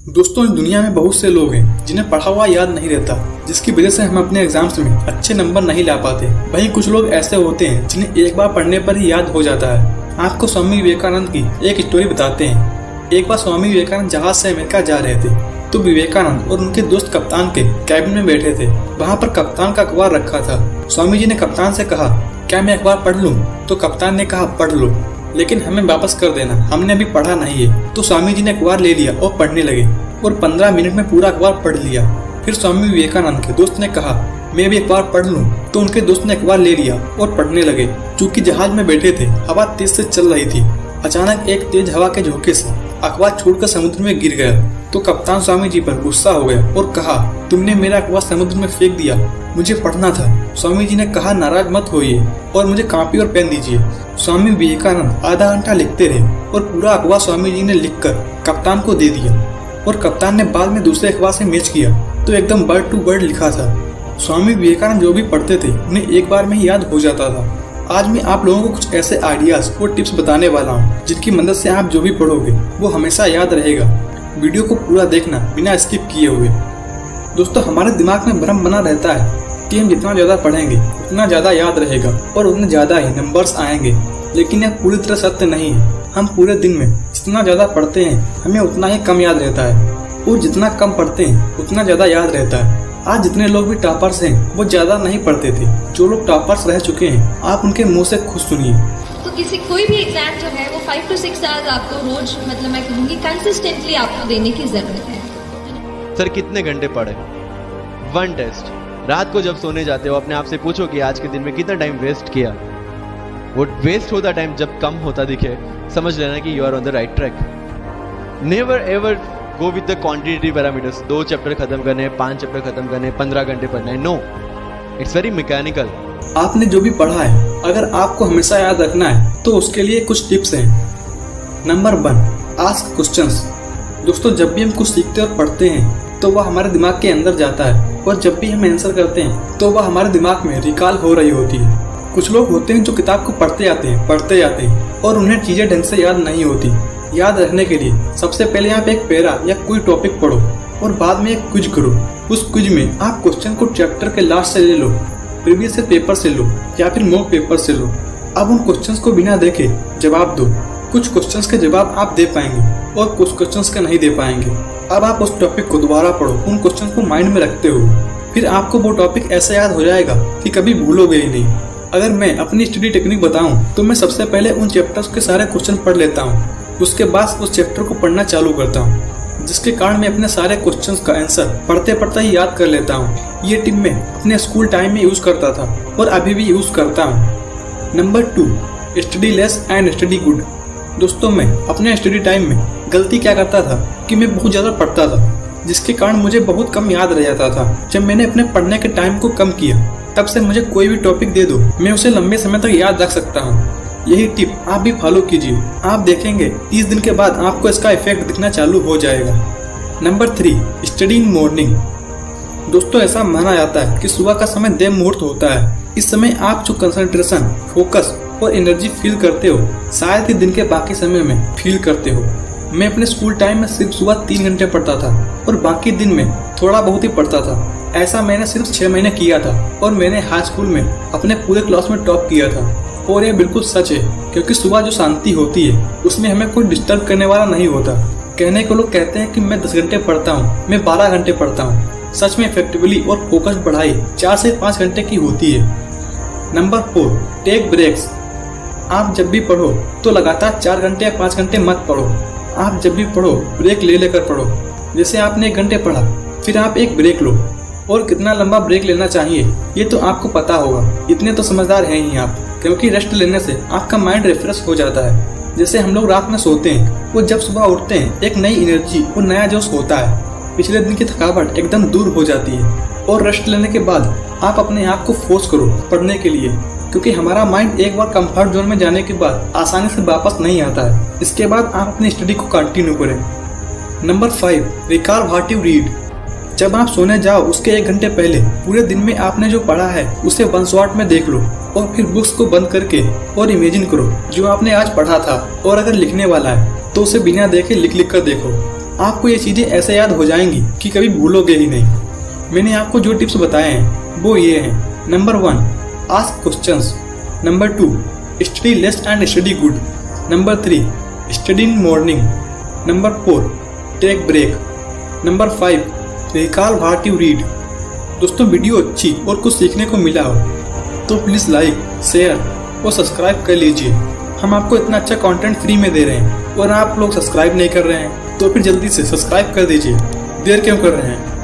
दोस्तों, इस दुनिया में बहुत से लोग हैं जिन्हें पढ़ा हुआ याद नहीं रहता, जिसकी वजह से हम अपने एग्जाम्स में अच्छे नंबर नहीं ला पाते। वहीं कुछ लोग ऐसे होते हैं जिन्हें एक बार पढ़ने पर ही याद हो जाता है। आपको स्वामी विवेकानंद की एक स्टोरी बताते हैं। एक बार स्वामी विवेकानंद जहाज से अमेरिका जा रहे थे, तो विवेकानंद और उनके दोस्त कप्तान के कैबिन में बैठे थे। वहाँ पर कप्तान का अखबार रखा था। स्वामी जी ने कप्तान से कहा, क्या मैं अखबार पढ़ लूँ? तो कप्तान ने कहा, पढ़ लो, लेकिन हमें वापस कर देना, हमने अभी पढ़ा नहीं है। तो स्वामी जी ने अखबार ले लिया और पढ़ने लगे और 15 मिनट में पूरा अखबार पढ़ लिया। फिर स्वामी विवेकानंद के दोस्त ने कहा, मैं भी अखबार पढ़ लूं? तो उनके दोस्त ने अखबार ले लिया और पढ़ने लगे। चूंकि जहाज में बैठे थे, हवा तेज से चल रही थी। अचानक एक तेज हवा के झोंके से अखबार छोड़कर समुद्र में गिर गया। तो कप्तान स्वामी जी पर गुस्सा हो गया और कहा, तुमने मेरा अखबार समुद्र में फेंक दिया, मुझे पढ़ना था। स्वामी जी ने कहा, नाराज मत होइए और मुझे कॉपी और पेन दीजिए। स्वामी विवेकानंद आधा घंटा लिखते रहे और पूरा अखबार स्वामी जी ने लिखकर कप्तान को दे दिया। और कप्तान ने बाद में दूसरे अखबार से मैच किया तो एकदम वर्ड टू वर्ड लिखा था। स्वामी विवेकानंद जो भी पढ़ते थे उन्हें एक बार में ही याद हो जाता था। आज मैं आप लोगों को कुछ ऐसे आइडियाज और टिप्स बताने वाला हूँ जिनकी मदद से आप जो भी पढ़ोगे वो हमेशा याद रहेगा। वीडियो को पूरा देखना बिना स्किप किए हुए। दोस्तों, हमारे दिमाग में भ्रम बना रहता है कि हम जितना ज्यादा पढ़ेंगे उतना ज्यादा याद रहेगा और उतने ज्यादा ही नंबर्स आएंगे, लेकिन यह पूरी तरह सत्य नहीं है। हम पूरे दिन में जितना ज्यादा पढ़ते हैं हमें उतना ही कम याद रहता है, और जितना कम पढ़ते हैं उतना ज्यादा याद रहता है। आज जितने लोग भी टॉपर्स हैं वो ज्यादा नहीं पढ़ते थे। जो लोग टॉपर्स रह चुके हैं आप उनके मुंह से खुद सुनिए। तो कोई भी एग्जाम जो है वो 5 to 6 आवर्स आपको रोज, मतलब मैं कहूँगी कंसिस्टेंटली आपको देने की जरूरत है। सर कितने घंटे पढ़े? 1 टेस्ट। रात को जब सोने जाते हो अपने आप से पूछो कि आज के दिन में कितना टाइम वेस्ट किया। वो वेस्ट होता टाइम जब कम होता दिखे, समझ लेना कि you are on the right track. Never ever go with the quantity parameters. 2 chapter खत्म करने, 5 चैप्टर खत्म करने, 15 घंटे पढ़ना है। No, it's very mechanical. आपने जो भी पढ़ा है अगर आपको हमेशा याद रखना है तो उसके लिए कुछ टिप्स हैं। Number 1, ask questions. दोस्तों, जब भी हम कुछ सीखते और पढ़ते हैं तो वह हमारे दिमाग के अंदर जाता है, और जब भी हम आंसर करते हैं तो वह हमारे दिमाग में रिकॉल हो रही होती है। कुछ लोग होते हैं जो किताब को पढ़ते जाते हैं और उन्हें चीजें ढंग से याद नहीं होती। याद रखने के लिए सबसे पहले आप एक पैरा या कोई टॉपिक पढ़ो और बाद में एक क्विज करो। उस क्विज में आप क्वेश्चन को चैप्टर के लास्ट से ले लो, प्रीवियस पेपर से लो या फिर मॉक पेपर से लो। अब उन क्वेश्चंस को बिना देखे जवाब दो। कुछ क्वेश्चंस के जवाब आप दे पाएंगे और कुछ क्वेश्चंस के नहीं दे पाएंगे। अब आप उस टॉपिक को दोबारा पढ़ो, उन क्वेश्चंस को माइंड में रखते हो, फिर आपको वो टॉपिक ऐसे याद हो जाएगा कि कभी भूलोगे ही नहीं। अगर मैं अपनी स्टडी टेक्निक बताऊं तो मैं सबसे पहले उन चैप्टर्स के सारे क्वेश्चन पढ़ लेता हूं, उसके बाद उस चैप्टर को पढ़ना चालू करता हूं, जिसके कारण मैं अपने सारे क्वेश्चंस का आंसर पढ़ते पढ़ते ही याद कर लेता हूं। ये टिप मैं अपने स्कूल टाइम में यूज करता था और अभी भी यूज करता हूं। Number 2, study less and study good. दोस्तों, मैं अपने स्टडी टाइम में गलती क्या करता था कि मैं बहुत ज्यादा पढ़ता था, जिसके कारण मुझे बहुत कम याद रह जाता था। जब मैंने अपने पढ़ने के टाइम को कम किया तब से मुझे कोई भी टॉपिक दे दो मैं उसे लंबे समय तक याद रख सकता हूँ। यही टिप आप भी फॉलो कीजिए, आप देखेंगे 30 दिन के बाद आपको इसका इफेक्ट दिखना चालू हो जाएगा। Number 3, study in morning. दोस्तों, ऐसा माना जाता है कि सुबह का समय देव मुहूर्त होता है। इस समय आप जो कंसंट्रेशन, फोकस और एनर्जी फील करते हो शायद ही दिन के बाकी समय में फील करते हो। मैं अपने स्कूल टाइम में सिर्फ सुबह 3 घंटे पढ़ता था और बाकी दिन में थोड़ा बहुत ही पढ़ता था। ऐसा मैंने सिर्फ 6 महीने किया था और मैंने हाई स्कूल में अपने पूरे क्लास में टॉप किया था। और यह बिल्कुल सच है, क्योंकि सुबह जो शांति होती है उसमें हमें कोई डिस्टर्ब करने वाला नहीं होता। कहने को लोग कहते हैं कि मैं 10 घंटे पढ़ता हूँ, मैं 12 घंटे पढ़ता हूँ। सच में इफेक्टिवली और फोकस्ड पढ़ाई 4 से 5 घंटे की होती है। Number 4, take breaks. आप जब भी पढ़ो तो लगातार 4 घंटे या 5 घंटे मत पढ़ो। आप जब भी पढ़ो ब्रेक ले लेकर पढ़ो। जैसे आपने 1 घंटे पढ़ा, फिर आप एक ब्रेक लो। और कितना लंबा ब्रेक लेना चाहिए ये तो आपको पता होगा, इतने तो समझदार हैं ही आप, क्योंकि रेस्ट लेने से आपका माइंड रिफ्रेश हो जाता है। जैसे हम लोग रात में सोते हैं, वो जब सुबह उठते हैं एक नई एनर्जी और नया जोश होता है। पिछले दिन की थकावट एकदम दूर हो जाती है। और रेस्ट लेने के बाद आप अपने आप को फोर्स करो पढ़ने के लिए, क्योंकि हमारा माइंड एक बार कंफर्ट जोन में जाने के बाद आसानी से वापस नहीं आता है। इसके बाद आप अपनी स्टडी को कंटिन्यू करें। Number 5, recall what you read. जब आप सोने जाओ उसके 1 घंटे पहले पूरे दिन में आपने जो पढ़ा है उसे 1 शॉट में देख लो और फिर बुक्स को बंद करके और इमेजिन करो जो आपने आज पढ़ा था। और अगर लिखने वाला है तो उसे बिना देखे लिख कर देखो। आपको ये चीज़ें ऐसे याद हो जाएंगी कि कभी भूलोगे ही नहीं। मैंने आपको जो टिप्स बताए हैं वो ये हैं। Number 1, ask questions. Number 2, study less and study good. Number 3, study in morning. Number 4, take break. Number 5, recall what you read. दोस्तों वीडियो अच्छी और कुछ सीखने को मिला हो तो प्लीज़ लाइक, शेयर और सब्सक्राइब कर लीजिए। हम आपको इतना अच्छा कंटेंट फ्री में दे रहे हैं और आप लोग सब्सक्राइब नहीं कर रहे हैं तो फिर जल्दी से सब्सक्राइब कर दीजिए। देर क्यों कर रहे हैं?